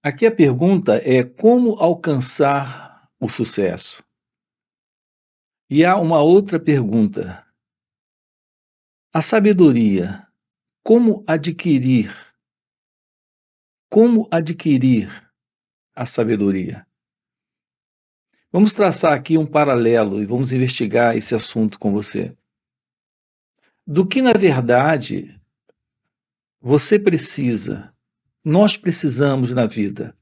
Aqui a pergunta é como alcançar o sucesso? E há uma outra pergunta: a sabedoria, como adquirir? Como adquirir a sabedoria? Vamos traçar aqui um paralelo e vamos investigar esse assunto com você. Do que, na verdade, você precisa, nós precisamos na vida?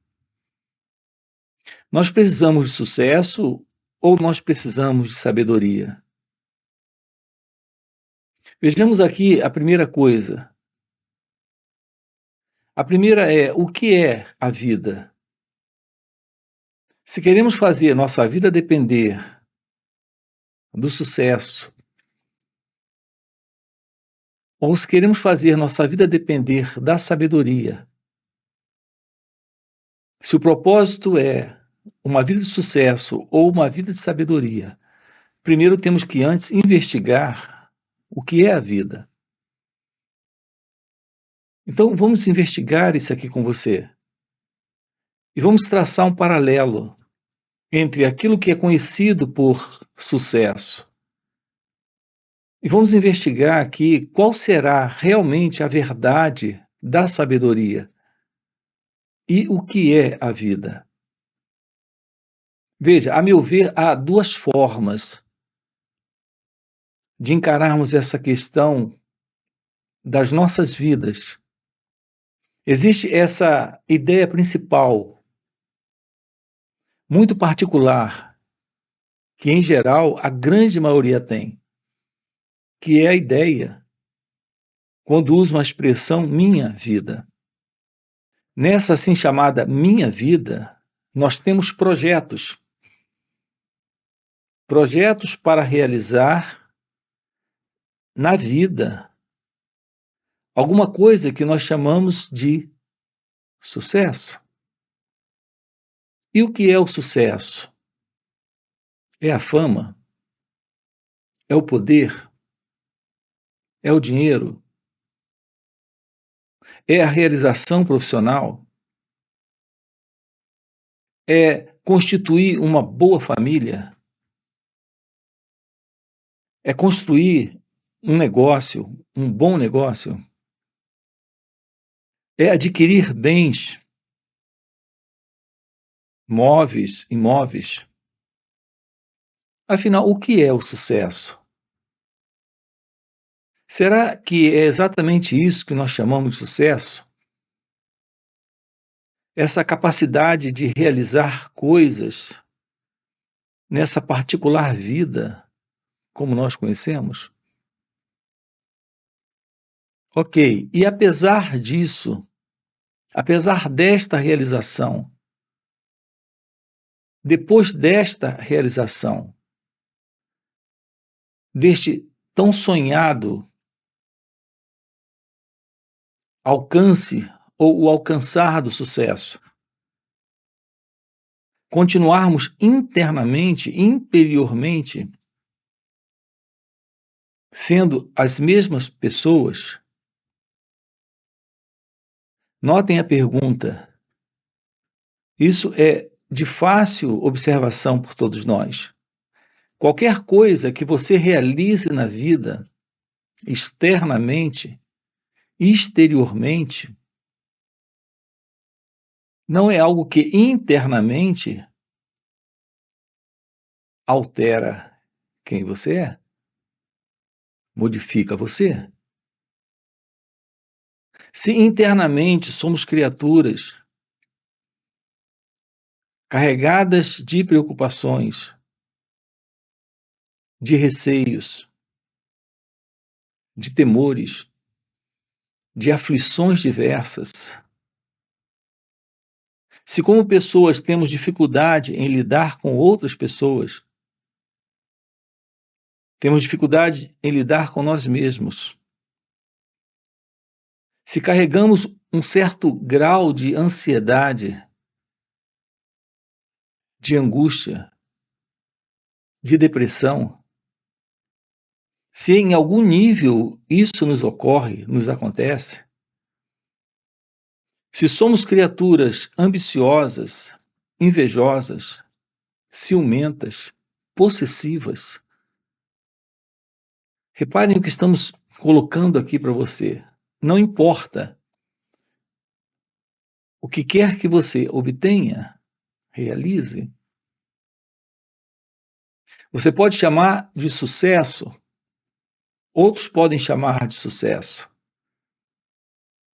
Nós precisamos de sucesso ou nós precisamos de sabedoria? Vejamos aqui a primeira coisa. A primeira é: o que é a vida? Se queremos fazer nossa vida depender do sucesso, ou se queremos fazer nossa vida depender da sabedoria, se o propósito é uma vida de sucesso ou uma vida de sabedoria, primeiro temos que antes investigar o que é a vida. Então vamos investigar isso aqui com você. E vamos traçar um paralelo entre aquilo que é conhecido por sucesso. E vamos investigar aqui qual será realmente a verdade da sabedoria e o que é a vida. Veja, a meu ver, há duas formas de encararmos essa questão das nossas vidas. Existe essa ideia principal, muito particular, que em geral a grande maioria tem, que é a ideia, quando uso uma expressão minha vida. Nessa assim chamada minha vida, nós temos projetos. Projetos para realizar na vida alguma coisa que nós chamamos de sucesso. E o que é o sucesso? É a fama? É o poder? É o dinheiro? É a realização profissional? É constituir uma boa família? É construir um negócio, um bom negócio? É adquirir bens, móveis, imóveis? Afinal, o que é o sucesso? Será que é exatamente isso que nós chamamos de sucesso? Essa capacidade de realizar coisas nessa particular vida como nós conhecemos? Ok, e apesar disso, apesar desta realização, depois desta realização, deste tão sonhado alcance ou o alcançar do sucesso, continuarmos internamente, interiormente, sendo as mesmas pessoas? Notem a pergunta. Isso é de fácil observação por todos nós. Qualquer coisa que você realize na vida, externamente, exteriormente, não é algo que internamente altera quem você é, modifica você. Se internamente somos criaturas carregadas de preocupações, de receios, de temores, de aflições diversas, se como pessoas temos dificuldade em lidar com outras pessoas, temos dificuldade em lidar com nós mesmos, se carregamos um certo grau de ansiedade, de angústia, de depressão, se em algum nível isso nos ocorre, nos acontece, Se somos criaturas ambiciosas, invejosas, ciumentas, possessivas, reparem o que estamos colocando aqui para você. Não importa o que quer que você obtenha, realize. Você pode chamar de sucesso, outros podem chamar de sucesso,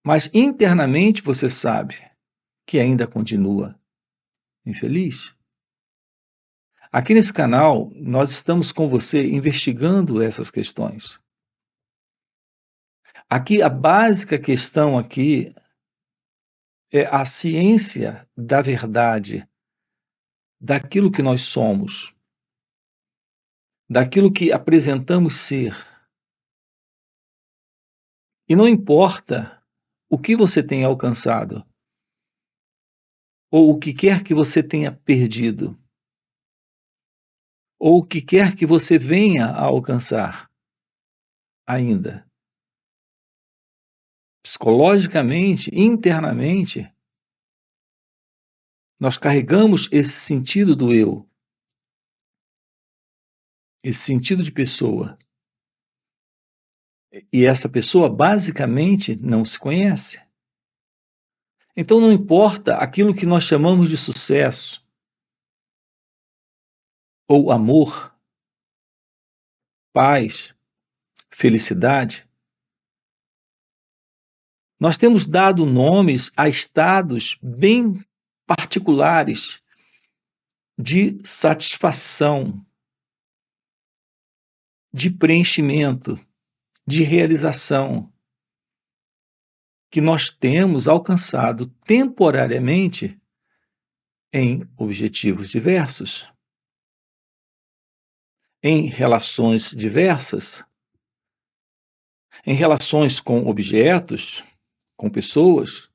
mas internamente você sabe que ainda continua infeliz. Aqui nesse canal, nós estamos com você investigando essas questões. Aqui, a básica questão aqui é a ciência da verdade, daquilo que nós somos, daquilo que apresentamos ser. E não importa o que você tenha alcançado, ou o que quer que você tenha perdido, ou o que quer que você venha a alcançar ainda. Psicologicamente, internamente, nós carregamos esse sentido do eu, esse sentido de pessoa. E essa pessoa basicamente não se conhece. Então não importa aquilo que nós chamamos de sucesso, ou amor, paz, felicidade. Nós temos dado nomes a estados bem particulares de satisfação, de preenchimento, de realização, que nós temos alcançado temporariamente em objetivos diversos, em relações diversas, em relações com objetos, com pessoas,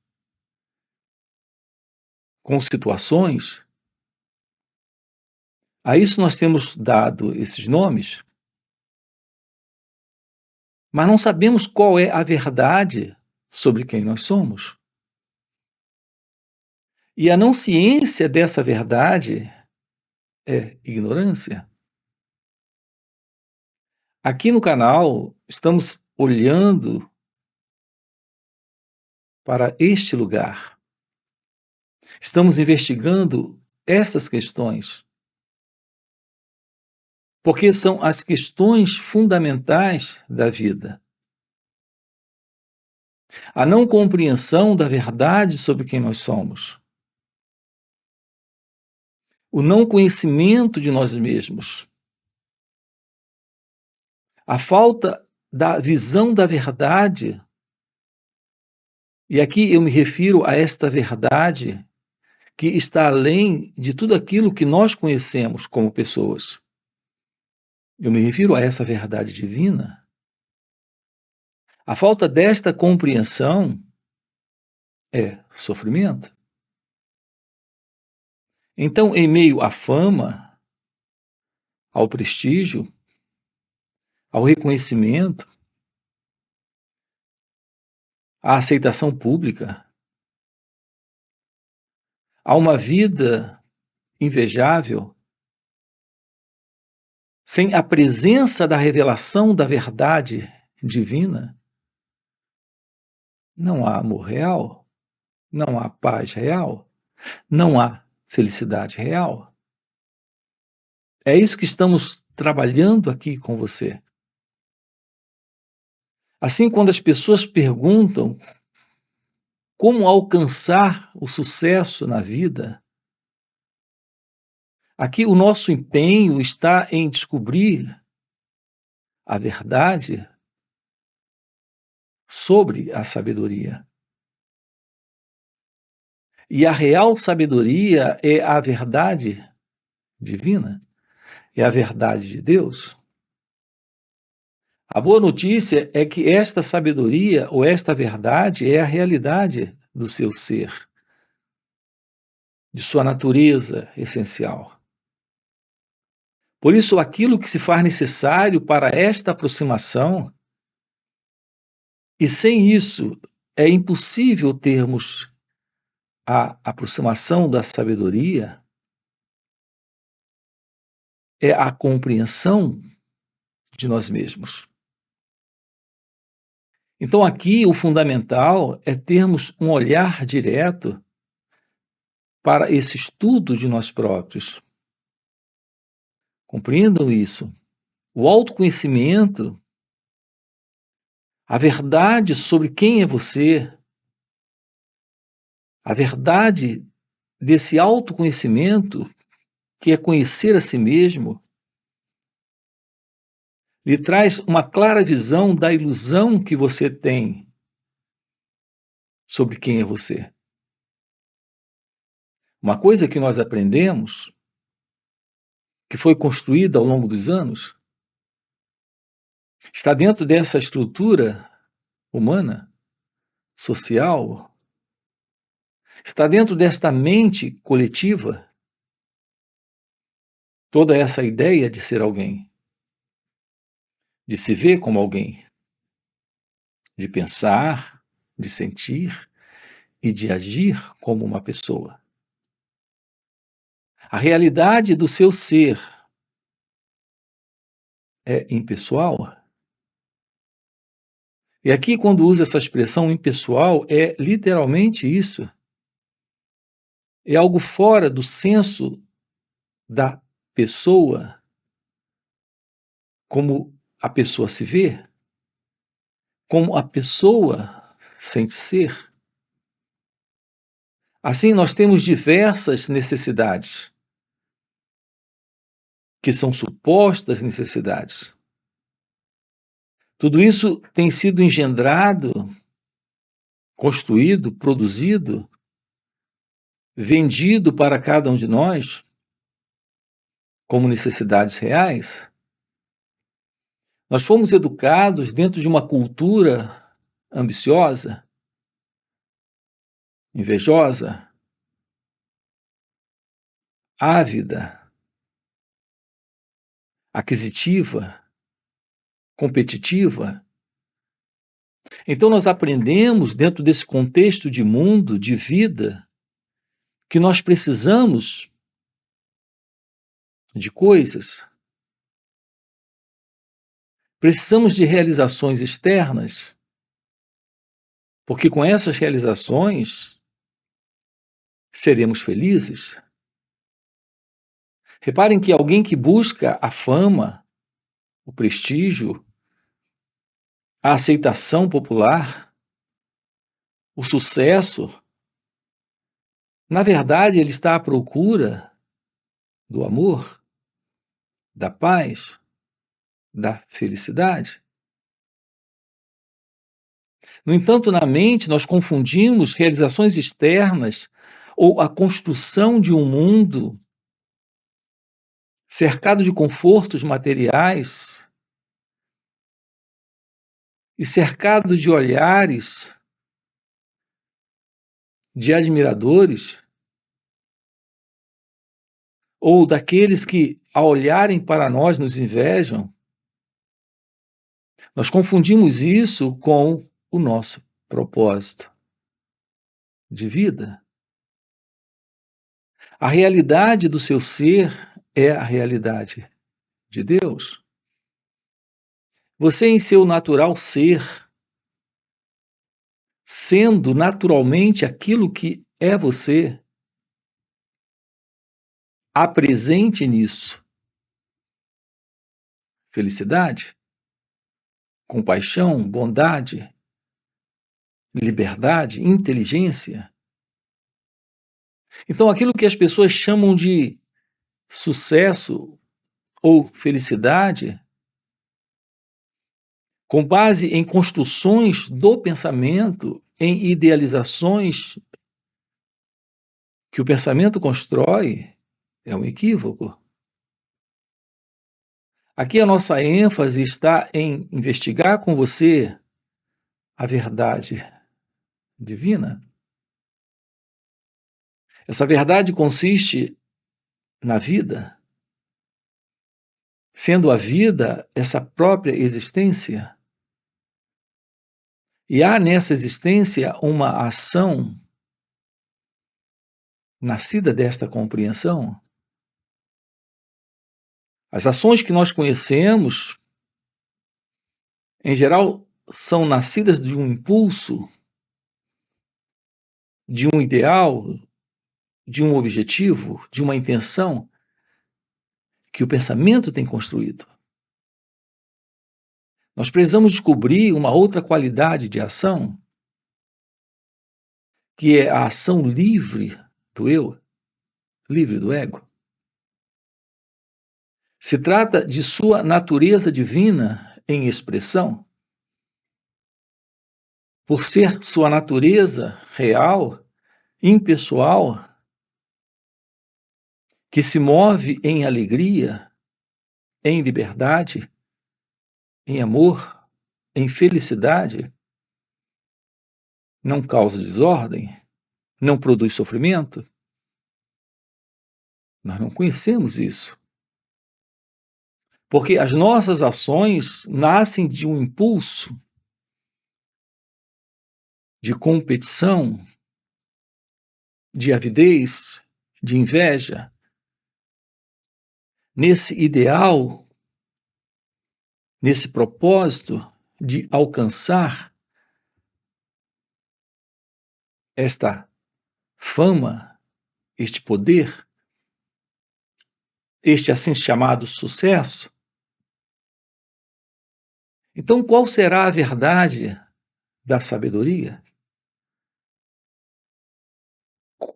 com situações. A isso nós temos dado esses nomes, mas não sabemos qual é a verdade sobre quem nós somos. E a não ciência dessa verdade é ignorância. Aqui no canal, estamos olhando para este lugar. Estamos investigando essas questões, porque são as questões fundamentais da vida. A não compreensão da verdade sobre quem nós somos. O não conhecimento de nós mesmos. A falta da visão da verdade. E aqui eu me refiro a esta verdade que está além de tudo aquilo que nós conhecemos como pessoas. Eu me refiro a essa verdade divina. A falta desta compreensão é sofrimento. Então, em meio à fama, ao prestígio, ao reconhecimento, à aceitação pública, a uma vida invejável, sem a presença da revelação da verdade divina, não há amor real, não há paz real, não há felicidade real. É isso que estamos trabalhando aqui com você. Assim, quando as pessoas perguntam como alcançar o sucesso na vida, aqui o nosso empenho está em descobrir a verdade sobre a sabedoria. E a real sabedoria é a verdade divina, é a verdade de Deus. A boa notícia é que esta sabedoria ou esta verdade é a realidade do seu ser, de sua natureza essencial. Por isso, aquilo que se faz necessário para esta aproximação, e sem isso é impossível termos a aproximação da sabedoria é a compreensão de nós mesmos. Então, aqui o fundamental é termos um olhar direto para esse estudo de nós próprios. Compreendam isso. O autoconhecimento, a verdade sobre quem é você, a verdade desse autoconhecimento, que é conhecer a si mesmo, lhe traz uma clara visão da ilusão que você tem sobre quem é você. Uma coisa que nós aprendemos, que foi construída ao longo dos anos, está dentro dessa estrutura humana, social, está dentro desta mente coletiva, toda essa ideia de ser alguém, de se ver como alguém, de pensar, de sentir e de agir como uma pessoa. A realidade do seu ser é impessoal. E aqui, quando usa essa expressão impessoal, é literalmente isso. É algo fora do senso da pessoa, como a pessoa se vê, como a pessoa sente ser. Assim, nós temos diversas necessidades, que são supostas necessidades. Tudo isso tem sido engendrado, construído, produzido, vendido para cada um de nós como necessidades reais. Nós fomos educados dentro de uma cultura ambiciosa, invejosa, ávida, aquisitiva, competitiva. Então nós aprendemos dentro desse contexto de mundo, de vida, que nós precisamos de coisas, precisamos de realizações externas, porque com essas realizações seremos felizes. Reparem que alguém que busca a fama, o prestígio, a aceitação popular, o sucesso, na verdade ele está à procura do amor, da paz, da felicidade. No entanto, na mente, nós confundimos realizações externas ou a construção de um mundo cercado de confortos materiais e cercado de olhares de admiradores ou daqueles que, ao olharem para nós, nos invejam. Nós confundimos isso com o nosso propósito de vida. A realidade do seu ser é a realidade de Deus. Você, em seu natural ser, sendo naturalmente aquilo que é você, há presente nisso felicidade, compaixão, bondade, liberdade, inteligência. Então, aquilo que as pessoas chamam de sucesso ou felicidade, com base em construções do pensamento, em idealizações que o pensamento constrói, é um equívoco. Aqui a nossa ênfase está em investigar com você a verdade divina. Essa verdade consiste na vida, sendo a vida essa própria existência. E há nessa existência uma ação nascida desta compreensão. As ações que nós conhecemos, em geral, são nascidas de um impulso, de um ideal, de um objetivo, de uma intenção que o pensamento tem construído. Nós precisamos descobrir uma outra qualidade de ação, que é a ação livre do eu, livre do ego. Se trata de sua natureza divina em expressão. Por ser sua natureza real, impessoal, que se move em alegria, em liberdade, em amor, em felicidade, não causa desordem, não produz sofrimento. Nós não conhecemos isso. Porque as nossas ações nascem de um impulso de competição, de avidez, de inveja. Nesse ideal, nesse propósito de alcançar esta fama, este poder, este assim chamado sucesso. Então, qual será a verdade da sabedoria?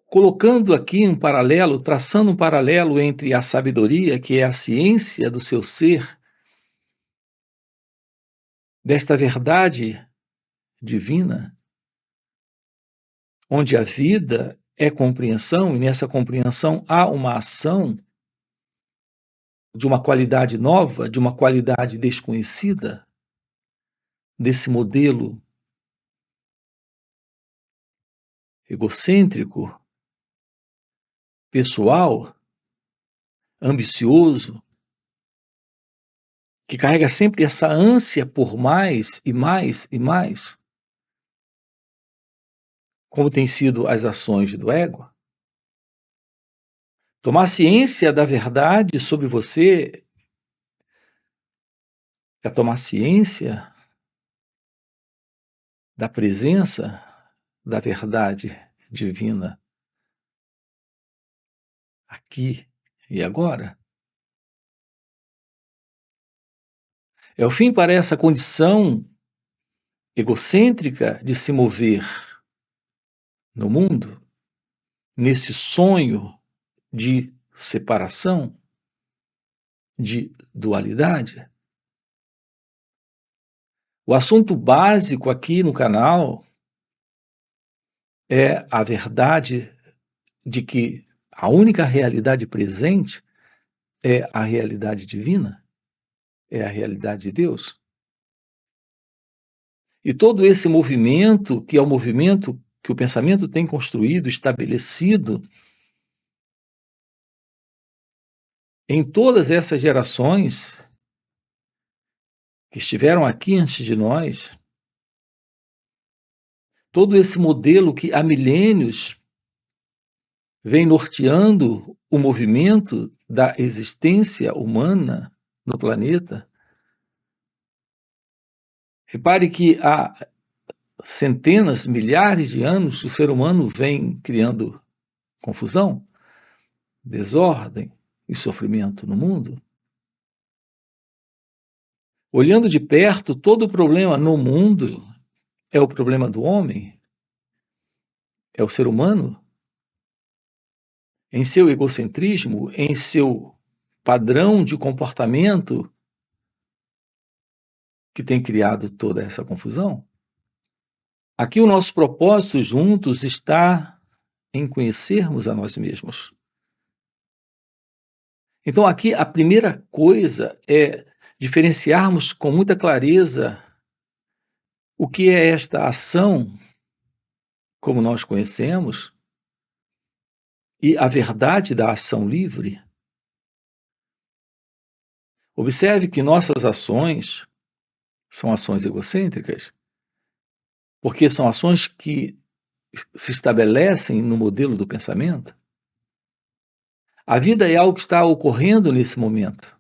Colocando aqui um paralelo, traçando um paralelo entre a sabedoria, que é a ciência do seu ser, desta verdade divina, onde a vida é compreensão, e nessa compreensão há uma ação de uma qualidade nova, de uma qualidade desconhecida, desse modelo egocêntrico, pessoal, ambicioso, que carrega sempre essa ânsia por mais e mais e mais, como tem sido as ações do ego. Tomar ciência da verdade sobre você é tomar ciência da presença da verdade divina aqui e agora. É o fim para essa condição egocêntrica de se mover no mundo, nesse sonho de separação, de dualidade. O assunto básico aqui no canal é a verdade de que a única realidade presente é a realidade divina, é a realidade de Deus. E todo esse movimento, que é o movimento que o pensamento tem construído, estabelecido, em todas essas gerações que estiveram aqui antes de nós, todo esse modelo que há milênios vem norteando o movimento da existência humana no planeta. Repare que há centenas, milhares de anos o ser humano vem criando confusão, desordem e sofrimento no mundo. Olhando de perto, todo o problema no mundo é o problema do homem, é o ser humano, em seu egocentrismo, em seu padrão de comportamento que tem criado toda essa confusão. Aqui o nosso propósito juntos está em conhecermos a nós mesmos. Então aqui a primeira coisa é diferenciarmos com muita clareza o que é esta ação, como nós conhecemos, e a verdade da ação livre. Observe que nossas ações são ações egocêntricas, porque são ações que se estabelecem no modelo do pensamento. A vida é algo que está ocorrendo nesse momento.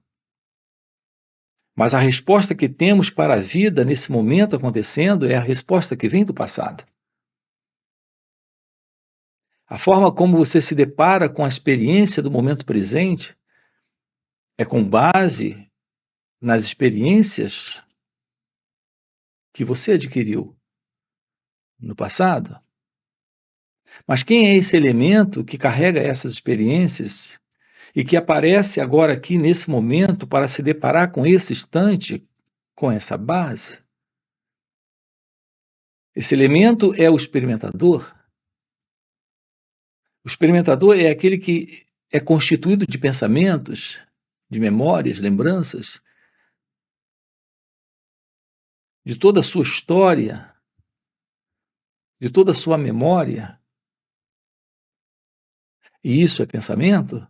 Mas a resposta que temos para a vida nesse momento acontecendo é a resposta que vem do passado. A forma como você se depara com a experiência do momento presente é com base nas experiências que você adquiriu no passado. Mas quem é esse elemento que carrega essas experiências e que aparece agora aqui nesse momento para se deparar com esse instante, com essa base? Esse elemento é o experimentador. O experimentador é aquele que é constituído de pensamentos, de memórias, lembranças, de toda a sua história, de toda a sua memória. E isso é pensamento?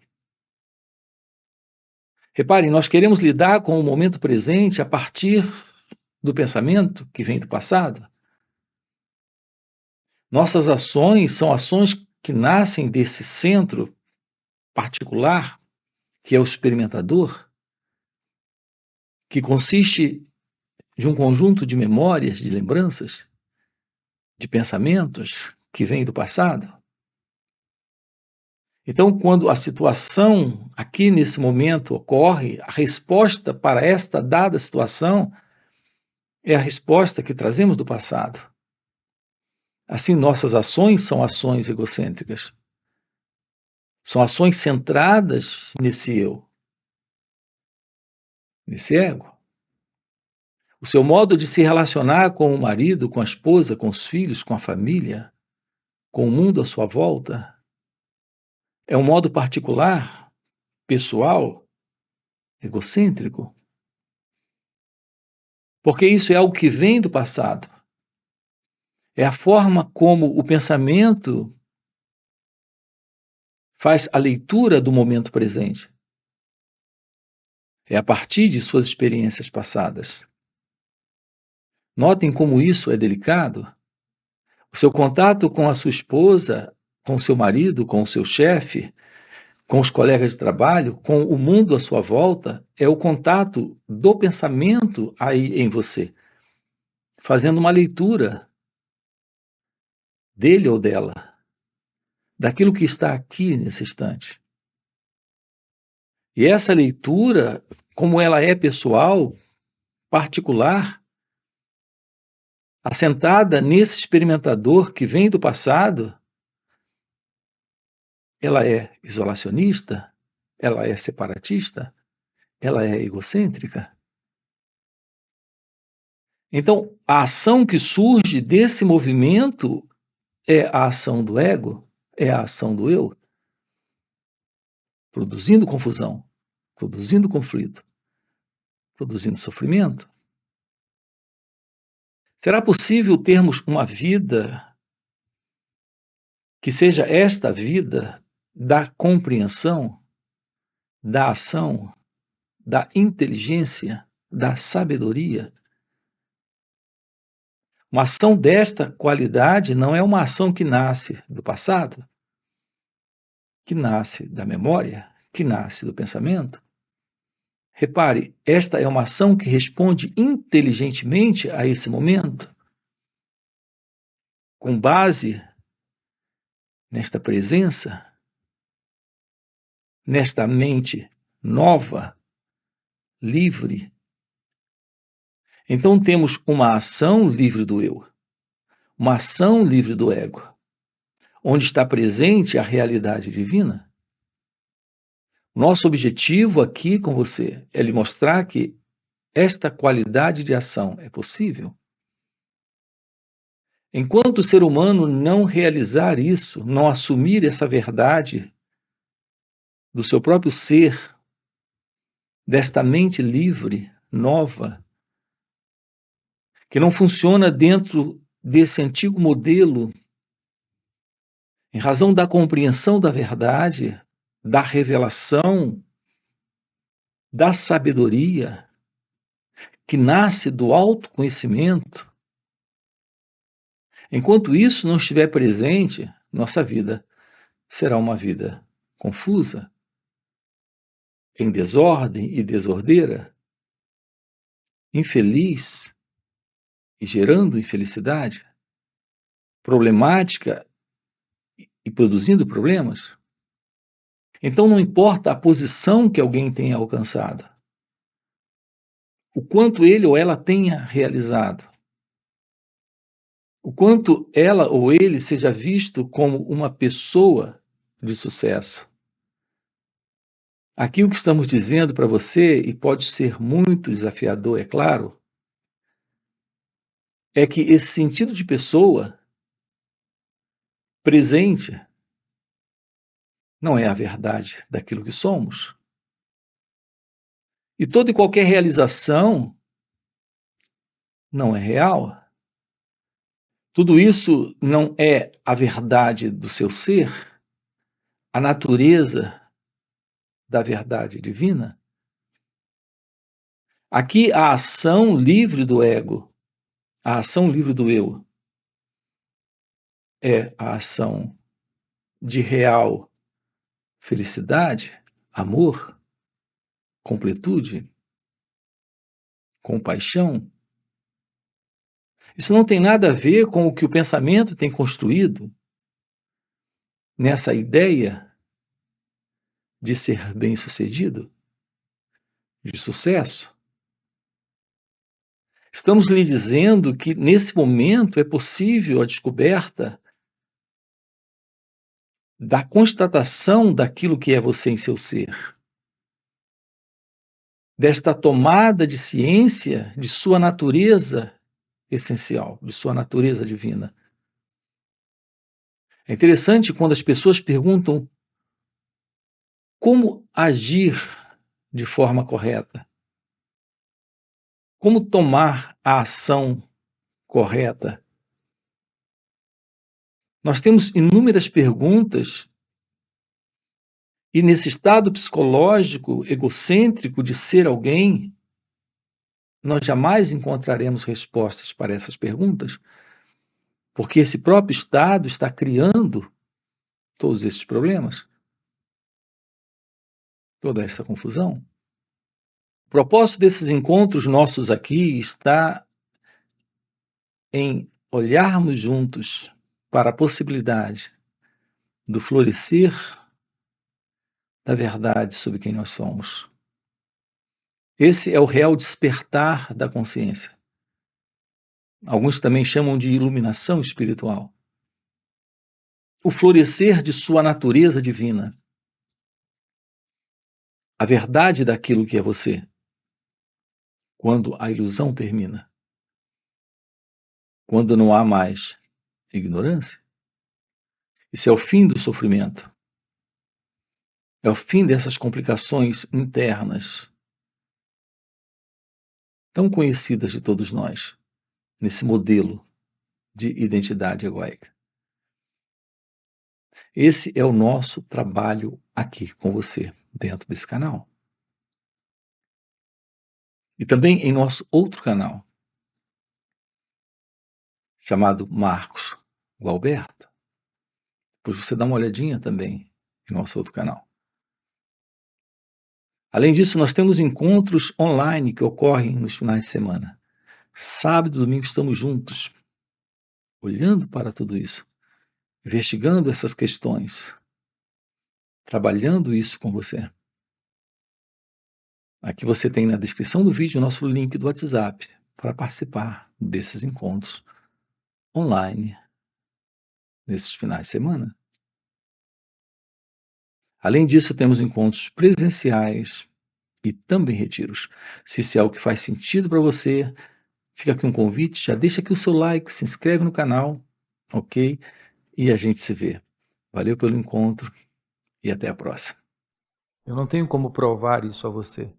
Reparem, nós queremos lidar com o momento presente a partir do pensamento que vem do passado. Nossas ações são ações que nascem desse centro particular, que é o experimentador, que consiste de um conjunto de memórias, de lembranças, de pensamentos que vêm do passado. Então, quando a situação aqui nesse momento ocorre, a resposta para esta dada situação é a resposta que trazemos do passado. Assim, nossas ações são ações egocêntricas. São ações centradas nesse eu, nesse ego. O seu modo de se relacionar com o marido, com a esposa, com os filhos, com a família, com o mundo à sua volta, é um modo particular, pessoal, egocêntrico. Porque isso é algo que vem do passado. É a forma como o pensamento faz a leitura do momento presente. É a partir de suas experiências passadas. Notem como isso é delicado. O seu contato com a sua esposa, com o seu marido, com o seu chefe, com os colegas de trabalho, com o mundo à sua volta, é o contato do pensamento aí em você, fazendo uma leitura dele ou dela, daquilo que está aqui nesse instante. E essa leitura, como ela é pessoal, particular, assentada nesse experimentador que vem do passado, ela é isolacionista, ela é separatista, ela é egocêntrica. Então, a ação que surge desse movimento é a ação do ego, é a ação do eu, produzindo confusão, produzindo conflito, produzindo sofrimento. Será possível termos uma vida que seja esta vida da compreensão, da ação, da inteligência, da sabedoria? Uma ação desta qualidade não é uma ação que nasce do passado, que nasce da memória, que nasce do pensamento. Repare, esta é uma ação que responde inteligentemente a esse momento, com base nesta presença, nesta mente nova, livre. Então temos uma ação livre do eu, uma ação livre do ego, onde está presente a realidade divina. Nosso objetivo aqui com você é lhe mostrar que esta qualidade de ação é possível. Enquanto o ser humano não realizar isso, não assumir essa verdade do seu próprio ser, desta mente livre, nova, que não funciona dentro desse antigo modelo, em razão da compreensão da verdade, da revelação, da sabedoria, que nasce do autoconhecimento. Enquanto isso não estiver presente, nossa vida será uma vida confusa, em desordem e desordeira, infeliz e gerando infelicidade, problemática e produzindo problemas? Então não importa a posição que alguém tenha alcançado, o quanto ele ou ela tenha realizado, o quanto ela ou ele seja visto como uma pessoa de sucesso. Aqui o que estamos dizendo para você, e pode ser muito desafiador, é claro, é que esse sentido de pessoa presente não é a verdade daquilo que somos. E toda e qualquer realização não é real. Tudo isso não é a verdade do seu ser, a natureza da verdade divina. Aqui a ação livre do ego, a ação livre do eu, é a ação de real felicidade, amor, completude, compaixão. Isso não tem nada a ver com o que o pensamento tem construído nessa ideia de ser bem-sucedido, de sucesso. Estamos lhe dizendo que nesse momento é possível a descoberta da constatação daquilo que é você em seu ser, desta tomada de ciência de sua natureza essencial, de sua natureza divina. É interessante quando as pessoas perguntam como agir de forma correta, como tomar a ação correta. Nós temos inúmeras perguntas e nesse estado psicológico egocêntrico de ser alguém, nós jamais encontraremos respostas para essas perguntas, porque esse próprio estado está criando todos esses problemas, toda essa confusão. O propósito desses encontros nossos aqui está em olharmos juntos para a possibilidade do florescer da verdade sobre quem nós somos. Esse é o real despertar da consciência. Alguns também chamam de iluminação espiritual. O florescer de sua natureza divina. A verdade daquilo que é você. Quando a ilusão termina. Quando não há mais ignorância. Isso é o fim do sofrimento. É o fim dessas complicações internas tão conhecidas de todos nós, nesse modelo de identidade egóica. Esse é o nosso trabalho aqui com você, dentro desse canal. E também em nosso outro canal, chamado Marcos Gualberto. Depois você dá uma olhadinha também em nosso outro canal. Além disso, nós temos encontros online que ocorrem nos finais de semana. Sábado e domingo estamos juntos, olhando para tudo isso, investigando essas questões, trabalhando isso com você. Aqui você tem na descrição do vídeo o nosso link do WhatsApp para participar desses encontros online nesses finais de semana. Além disso, temos encontros presenciais e também retiros. Se isso é algo que faz sentido para você, fica aqui um convite, já deixa aqui o seu like, se inscreve no canal, ok? E a gente se vê. Valeu pelo encontro e até a próxima. Eu não tenho como provar isso a você.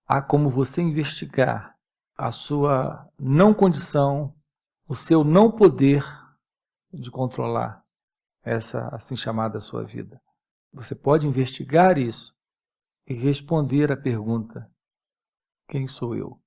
Há como você investigar a sua não condição, o seu não poder de controlar essa assim chamada sua vida. Você pode investigar isso e responder à pergunta: quem sou eu?